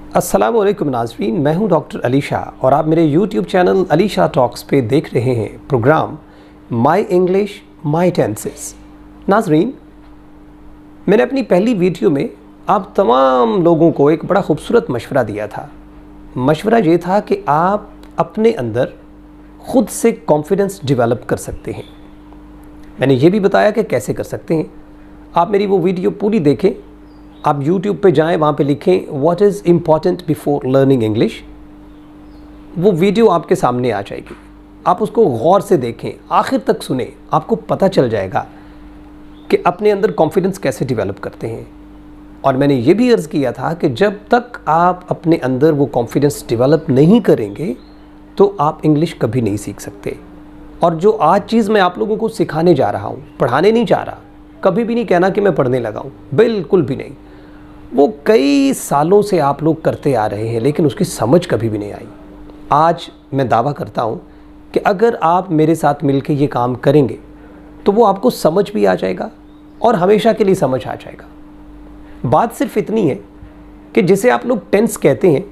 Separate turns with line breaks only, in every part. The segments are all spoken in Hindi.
अस्सलामुअलैकुम नाज़रीन, मैं हूं डॉक्टर अली शाह और आप मेरे YouTube channel Ali Shah talks पे देख रहे हैं program my English my tenses. नाज़रीन, मैंने अपनी पहली वीडियो में आप तमाम लोगों को एक बड़ा खूबसूरत मशवरा दिया था। मशवरा ये था कि आप अपने अंदर ख़ुद से कॉन्फिडेंस डेवलप कर सकते हैं। मैंने ये भी बताया कि कैसे कर सकते हैं। आप मेरी वो वीडियो पूरी देखें। आप YouTube पे जाएं, वहाँ पे लिखें what is important before learning English. वो वीडियो आपके सामने आ जाएगी। आप उसको गौर से देखें, आखिर तक सुने, आपको पता चल जाएगा कि अपने अंदर कॉन्फिडेंस कैसे डेवलप करते हैं। और मैंने ये भी अर्ज़ किया था कि जब तक आप अपने अंदर वो कॉन्फिडेंस डेवलप नहीं करेंगे तो आप इंग्लिश कभी नहीं सीख सकते। और जो आज चीज़ मैं आप लोगों को सिखाने जा रहा हूँ, पढ़ाने नहीं जा रहा, कभी भी नहीं कहना कि मैं पढ़ने लगा हूँ, बिल्कुल भी नहीं। वो कई सालों से आप लोग करते आ रहे हैं लेकिन उसकी समझ कभी भी नहीं आई। आज मैं दावा करता हूँ कि अगर आप मेरे साथ मिलकर ये काम करेंगे तो वो आपको समझ भी आ जाएगा और हमेशा के लिए समझ आ जाएगा। बात सिर्फ इतनी है कि जिसे आप लोग टेंस कहते हैं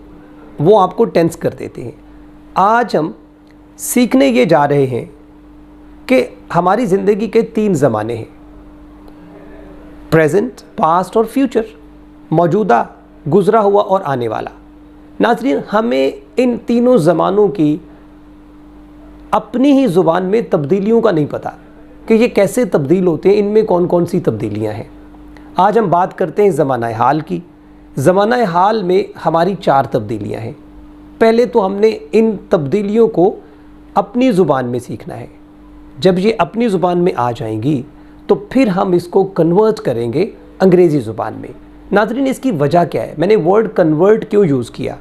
वो आपको टेंस कर देते हैं। आज हम सीखने ये जा रहे हैं कि हमारी ज़िंदगी के 3 ज़माने हैं, प्रेजेंट, पास्ट और फ्यूचर, मौजूदा, गुज़रा हुआ और आने वाला। नाज़रीन, हमें इन तीनों ज़मानों की अपनी ही ज़ुबान में तब्दीलियों का नहीं पता कि ये कैसे तब्दील होते हैं, इनमें कौन कौन सी तब्दीलियां हैं। आज हम बात करते हैं ज़माना हाल की। ज़माना हाल में हमारी 4 तब्दीलियां हैं। पहले तो हमने इन तब्दीलियों को अपनी ज़ुबान में सीखना है। जब ये अपनी ज़ुबान में आ जाएंगी तो फिर हम इसको कन्वर्ट करेंगे अंग्रेज़ी ज़ुबान में। नाज़रीन, इसकी वजह क्या है? मैंने वर्ड कन्वर्ट क्यों यूज़ किया?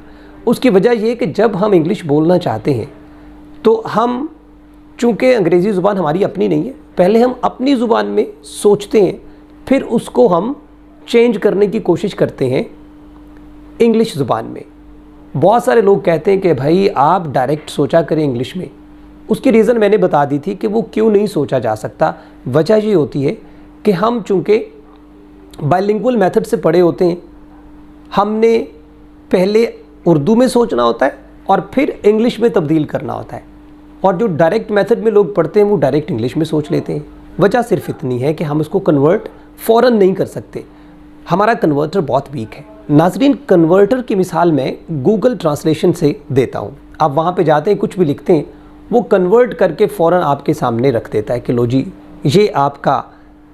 उसकी वजह यह कि जब हम इंग्लिश बोलना चाहते हैं तो हम, चूँकि अंग्रेज़ी ज़ुबान हमारी अपनी नहीं है, पहले हम अपनी ज़ुबान में सोचते हैं, फिर उसको हम चेंज करने की कोशिश करते हैं इंग्लिश ज़ुबान में। बहुत सारे लोग कहते हैं कि भाई आप डायरेक्ट सोचा करें इंग्लिश में। उसकी रीज़न मैंने बता दी थी कि वो क्यों नहीं सोचा जा सकता। वजह ये होती है कि हम चूँकि बाइलिंगुअल मेथड से पढ़े होते हैं, हमने पहले उर्दू में सोचना होता है और फिर इंग्लिश में तब्दील करना होता है। और जो डायरेक्ट मेथड में लोग पढ़ते हैं वो डायरेक्ट इंग्लिश में सोच लेते हैं। वजह सिर्फ इतनी है कि हम इसको कन्वर्ट फ़ौरन नहीं कर सकते, हमारा कन्वर्टर बहुत वीक है। नाज़रीन, कन्वर्टर की मिसाल मैं गूगल ट्रांसलेशन से देता हूँ। आप वहाँ पे जाते हैं, कुछ भी लिखते हैं, वो कन्वर्ट करके फ़ौरन आपके सामने रख देता है कि लो जी, ये आपका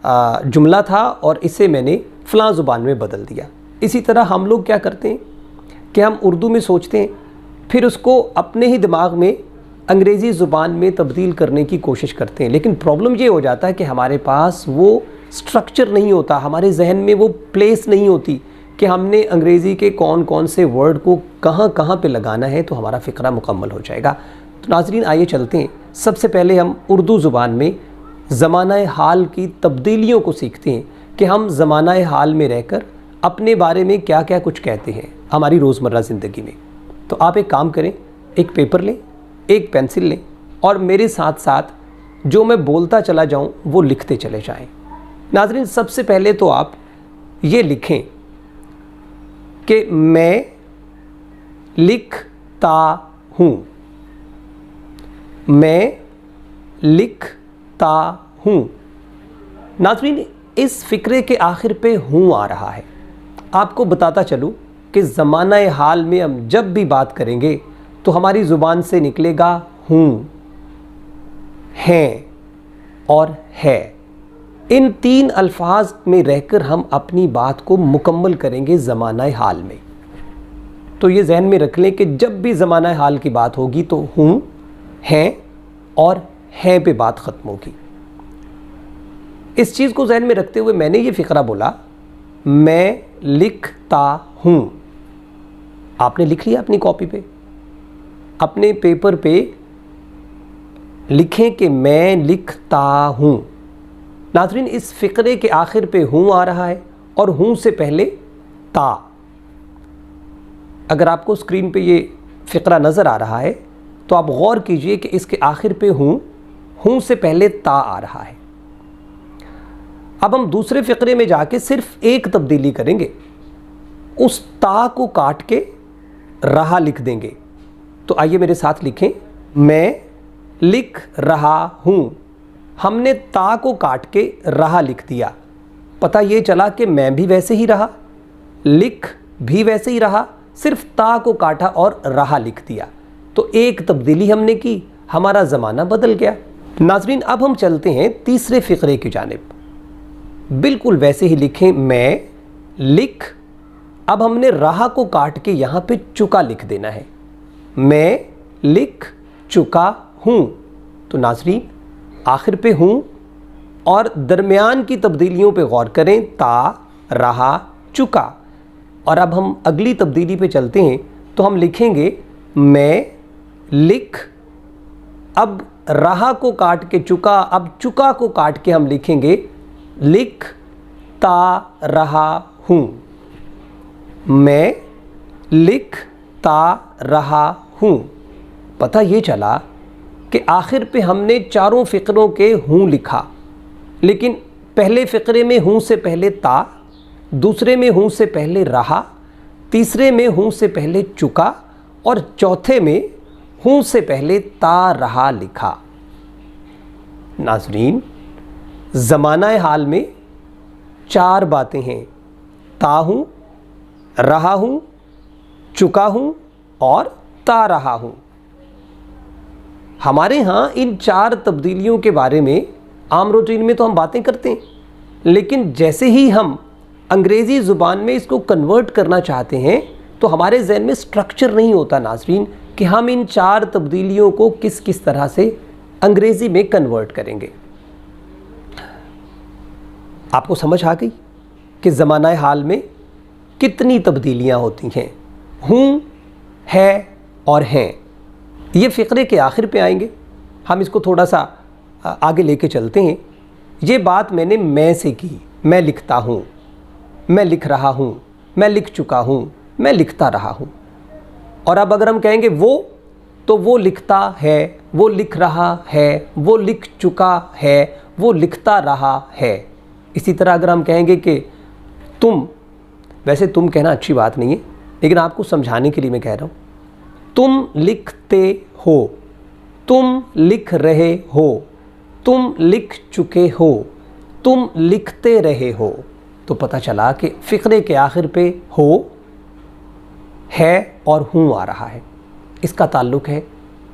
जुमला था और इसे मैंने फ़लाँ ज़ुबान में बदल दिया। इसी तरह हम लोग क्या करते हैं कि हम उर्दू में सोचते हैं, फिर उसको अपने ही दिमाग में अंग्रेज़ी ज़ुबान में तब्दील करने की कोशिश करते हैं। लेकिन प्रॉब्लम ये हो जाता है कि हमारे पास वो स्ट्रक्चर नहीं होता, हमारे जहन में वो प्लेस नहीं होती कि हमने अंग्रेज़ी के कौन कौन से वर्ड को कहाँ कहाँ पे लगाना है, तो हमारा फ़िक्रा मुकम्मल हो जाएगा। तो नाज़रीन, आइए चलते हैं। सबसे पहले हम उर्दू ज़ुबान में ज़माना हाल की तब्दीलियों को सीखते हैं कि हम ज़माना हाल में रहकर अपने बारे में क्या क्या कुछ कहते हैं हमारी रोज़मर्रा ज़िंदगी में। तो आप एक काम करें, एक पेपर लें, एक पेंसिल लें और मेरे साथ साथ जो मैं बोलता चला जाऊं वो लिखते चले जाएं। नाज़रीन, सबसे पहले तो आप ये लिखें कि मैं लिखता हूँ। मैं लिखता हूँ। नाज़रीन, इस फ़िक्रे के आखिर पे हूँ आ रहा है। आपको बताता चलूँ कि ज़माना हाल में हम जब भी बात करेंगे तो हमारी ज़ुबान से निकलेगा हूँ, हैं और है। इन 3 अल्फाज में रहकर हम अपनी बात को मुकम्मल करेंगे ज़माना हाल में। तो ये जहन में रख लें कि जब भी ज़माना हाल की बात होगी तो हूँ, हैं और है पे बात ख़त्म होगी। इस चीज़ को जहन में रखते हुए मैंने ये फ़िक्रा बोला, मैं लिखता हूँ। आपने लिख लिया अपनी कॉपी पे, अपने पेपर पे लिखें कि मैं लिखता हूँ। नाज़रीन, इस फ़िक्रे के आखिर पे हूँ आ रहा है और हूँ से पहले ता। अगर आपको स्क्रीन पे ये फ़िक्रा नज़र आ रहा है तो आप गौर कीजिए कि इसके आखिर पे हूँ, हूँ से पहले ता आ रहा है। अब हम दूसरे फ़िक्रे में जाके सिर्फ एक तब्दीली करेंगे, उस ता को काट के रहा लिख देंगे। तो आइए मेरे साथ लिखें, मैं लिख रहा हूँ। हमने ता को काट के रहा लिख दिया। पता ये चला कि मैं भी वैसे ही रहा, लिख भी वैसे ही रहा, सिर्फ ता को काटा और रहा लिख दिया। तो एक तब्दीली हमने की, हमारा ज़माना बदल गया। नाज़रीन, अब हम चलते हैं तीसरे फ़िक्रे की जानिब। बिल्कुल वैसे ही लिखें, मैं लिख, अब हमने रहा को काट के यहाँ पे चुका लिख देना है। मैं लिख चुका हूँ। तो नाज़रीन, आखिर पे हूँ और दरमियान की तब्दीलियों पे गौर करें, ता, रहा, चुका। और अब हम अगली तब्दीली पे चलते हैं तो हम लिखेंगे, मैं लिख, अब रहा को काट के चुका, अब चुका को काट के हम लिखेंगे लिख ता रहा हूँ। मैं लिख ता रहा हूँ। पता ये चला कि आखिर पे हमने चारों फ़िक्रों के हूँ लिखा, लेकिन पहले फ़िक्रे में हूँ से पहले ता, दूसरे में हूँ से पहले रहा, तीसरे में हूँ से पहले चुका और चौथे में हूँ से पहले ता रहा लिखा। नाज़रीन, ज़माना हाल में चार बातें हैं, ता हूँ, रहा हूँ, चुका हूँ और ता रहा हूँ। हमारे यहाँ इन चार तब्दीलियों के बारे में आम रूटीन में तो हम बातें करते हैं, लेकिन जैसे ही हम अंग्रेज़ी ज़ुबान में इसको कन्वर्ट करना चाहते हैं तो हमारे जहन में स्ट्रक्चर नहीं होता नाज़रीन कि हम इन चार तब्दीलियों को किस किस तरह से अंग्रेज़ी में कन्वर्ट करेंगे। आपको समझ आ गई कि ज़माना हाल में कितनी तब्दीलियाँ होती हैं। हूँ, है और हैं, ये फ़िक्रे के आखिर पे आएंगे। हम इसको थोड़ा सा आगे लेके चलते हैं। ये बात मैंने मैं से की, मैं लिखता हूँ, मैं लिख रहा हूँ, मैं लिख चुका हूँ, मैं लिखता रहा हूँ। और अब अगर हम कहेंगे वो, तो वो लिखता है, वो लिख रहा है, वो लिख चुका है, वो लिखता रहा है। इसी तरह अगर हम कहेंगे कि तुम, वैसे तुम कहना अच्छी बात नहीं है, लेकिन आपको समझाने के लिए मैं कह रहा हूँ, तुम लिखते हो, तुम लिख रहे हो, तुम लिख चुके हो, तुम लिखते रहे हो। तो पता चला कि फ़िक्रे के आखिर पे हो, है और हूँ आ रहा है। इसका ताल्लुक़ है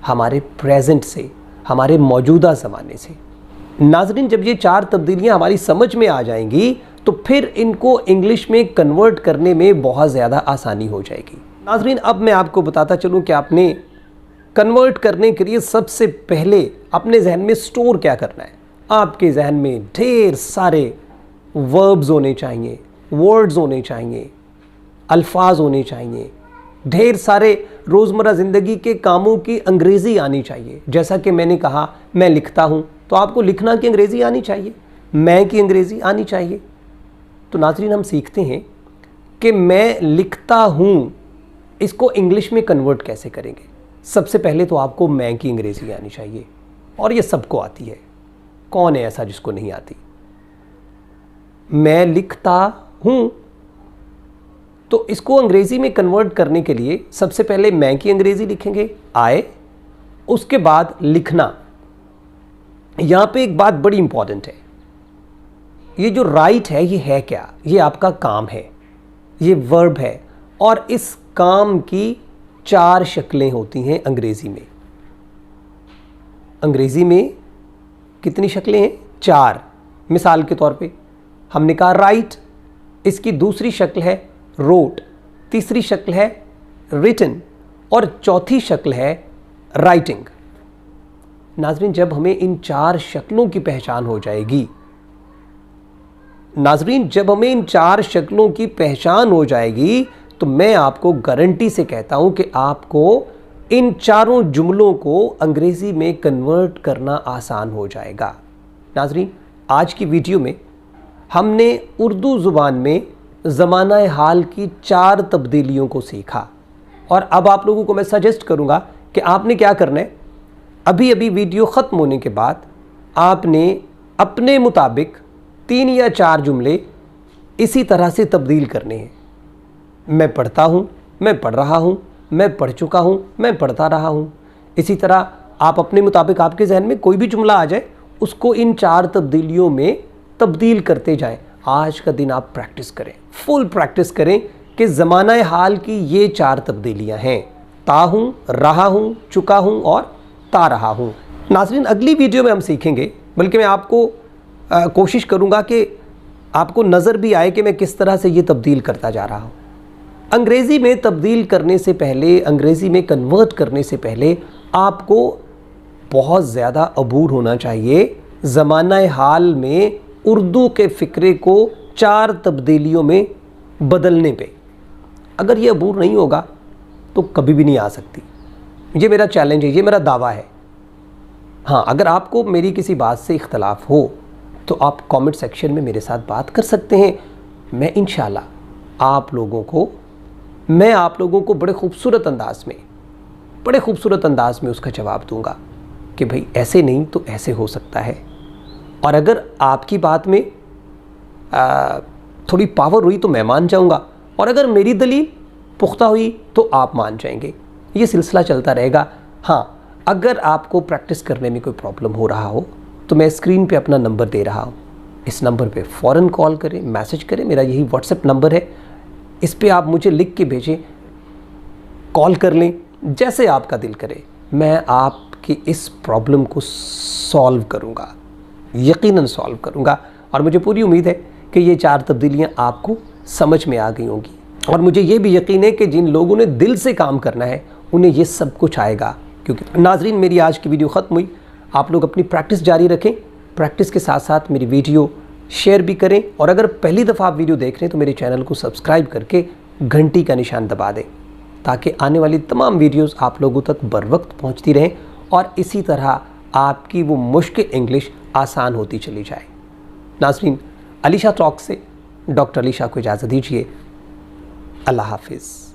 हमारे प्रेजेंट से, हमारे मौजूदा ज़माने से। नाज़रीन, जब ये चार तब्दीलियाँ हमारी समझ में आ जाएंगी तो फिर इनको इंग्लिश में कन्वर्ट करने में बहुत ज़्यादा आसानी हो जाएगी। नाज़रीन, अब मैं आपको बताता चलूँ कि आपने कन्वर्ट करने के लिए सबसे पहले अपने जहन में स्टोर क्या करना है। आपके जहन में ढेर सारे वर्ब्स होने चाहिए, वर्ड्स होने चाहिए, अल्फाज होने चाहिए, ढेर सारे रोज़मर्रा ज़िंदगी के कामों की अंग्रेज़ी आनी चाहिए। जैसा कि मैंने कहा, मैं लिखता हूँ, तो आपको लिखना की अंग्रेज़ी आनी चाहिए, मैं की अंग्रेज़ी आनी चाहिए। तो नाज़रीन, हम सीखते हैं कि मैं लिखता हूँ, इसको इंग्लिश में कन्वर्ट कैसे करेंगे। सबसे पहले तो आपको मैं की अंग्रेज़ी आनी चाहिए, और ये सबको आती है, कौन है ऐसा जिसको नहीं आती। मैं लिखता हूँ, तो इसको अंग्रेज़ी में कन्वर्ट करने के लिए सबसे पहले मैं की अंग्रेज़ी लिखेंगे, आए, उसके बाद लिखना। यहाँ पे एक बात बड़ी इंपॉर्टेंट है, ये जो राइट है ये है क्या, ये आपका काम है, ये वर्ब है, और इस काम की चार शक्लें होती हैं अंग्रेज़ी में। अंग्रेज़ी में कितनी शक्लें हैं? चार। मिसाल के तौर पे हमने कहा राइट, इसकी दूसरी शक्ल है रोट, तीसरी शक्ल है रिटन और चौथी शक्ल है राइटिंग। नाज़रीन, जब हमें इन चार शक्लों की पहचान हो जाएगी, नाज़रीन जब हमें इन चार शक्लों की पहचान हो जाएगी तो मैं आपको गारंटी से कहता हूं कि आपको इन चारों जुमलों को अंग्रेज़ी में कन्वर्ट करना आसान हो जाएगा। नाज़रीन, आज की वीडियो में हमने उर्दू ज़ुबान में ज़माना हाल की चार तब्दीलियों को सीखा, और अब आप लोगों को मैं सजेस्ट करूंगा कि आपने क्या करना है, अभी अभी वीडियो ख़त्म होने के बाद आपने अपने मुताबिक 3 या 4 जुमले इसी तरह से तब्दील करने हैं। मैं पढ़ता हूँ, मैं पढ़ रहा हूँ, मैं पढ़ चुका हूँ, मैं पढ़ता रहा हूँ। इसी तरह आप अपने मुताबिक आपके जहन में कोई भी जुमला आ जाए उसको इन 4 तब्दीलियों में तब्दील करते जाएं। आज का दिन आप प्रैक्टिस करें, फुल प्रैक्टिस करें कि ज़माना हाल की ये 4 तब्दीलियाँ हैं, ता हूँ, रहा हूँ, चुका हूँ और ता रहा हूँ। नाज़रीन, अगली वीडियो में हम सीखेंगे, बल्कि मैं आपको कोशिश करूँगा कि आपको नज़र भी आए कि मैं किस तरह से ये तब्दील करता जा रहा हूँ। अंग्रेज़ी में तब्दील करने से पहले, अंग्रेज़ी में कन्वर्ट करने से पहले आपको बहुत ज़्यादा अबूर होना चाहिए ज़माना हाल में उर्दू के फ़िक्रे को 4 तब्दीलियों में बदलने पे। अगर ये अबूर नहीं होगा तो कभी भी नहीं आ सकती। ये मेरा चैलेंज है, ये मेरा दावा है। हाँ, अगर आपको मेरी किसी बात से इख्तलाफ हो तो आप कमेंट सेक्शन में मेरे साथ बात कर सकते हैं। मैं इंशाल्लाह आप लोगों को बड़े खूबसूरत अंदाज में उसका जवाब दूंगा कि भाई ऐसे नहीं तो ऐसे हो सकता है। और अगर आपकी बात में थोड़ी पावर हुई तो मैं मान जाऊंगा, और अगर मेरी दलील पुख्ता हुई तो आप मान जाएंगे। ये सिलसिला चलता रहेगा। हाँ, अगर आपको प्रैक्टिस करने में कोई प्रॉब्लम हो रहा हो तो मैं स्क्रीन पे अपना नंबर दे रहा हूँ, इस नंबर पे फ़ौरन कॉल करें, मैसेज करें। मेरा यही व्हाट्सएप नंबर है, इस पे आप मुझे लिख के भेजें, कॉल कर लें, जैसे आपका दिल करे। मैं आपकी इस प्रॉब्लम को सॉल्व करूँगा, यकीनन सॉल्व करूँगा। और मुझे पूरी उम्मीद है कि ये 4 तब्दीलियाँ आपको समझ में आ गई होंगी। और मुझे ये भी यकीन है कि जिन लोगों ने दिल से काम करना है उन्हें ये सब कुछ आएगा। क्योंकि नाजरीन, मेरी आज की वीडियो ख़त्म हुई। आप लोग अपनी प्रैक्टिस जारी रखें, प्रैक्टिस के साथ साथ मेरी वीडियो शेयर भी करें। और अगर पहली दफ़ा आप वीडियो देख रहे हैं तो मेरे चैनल को सब्सक्राइब करके घंटी का निशान दबा दें, ताकि आने वाली तमाम वीडियोस आप लोगों तक बर वक्त पहुँचती रहें और इसी तरह आपकी वो मुश्किल इंग्लिश आसान होती चली जाए। नाज़रीन, अलीशा टॉक से डॉक्टर अलीशा को इजाज़त दीजिए। अल्लाह हाफिज़।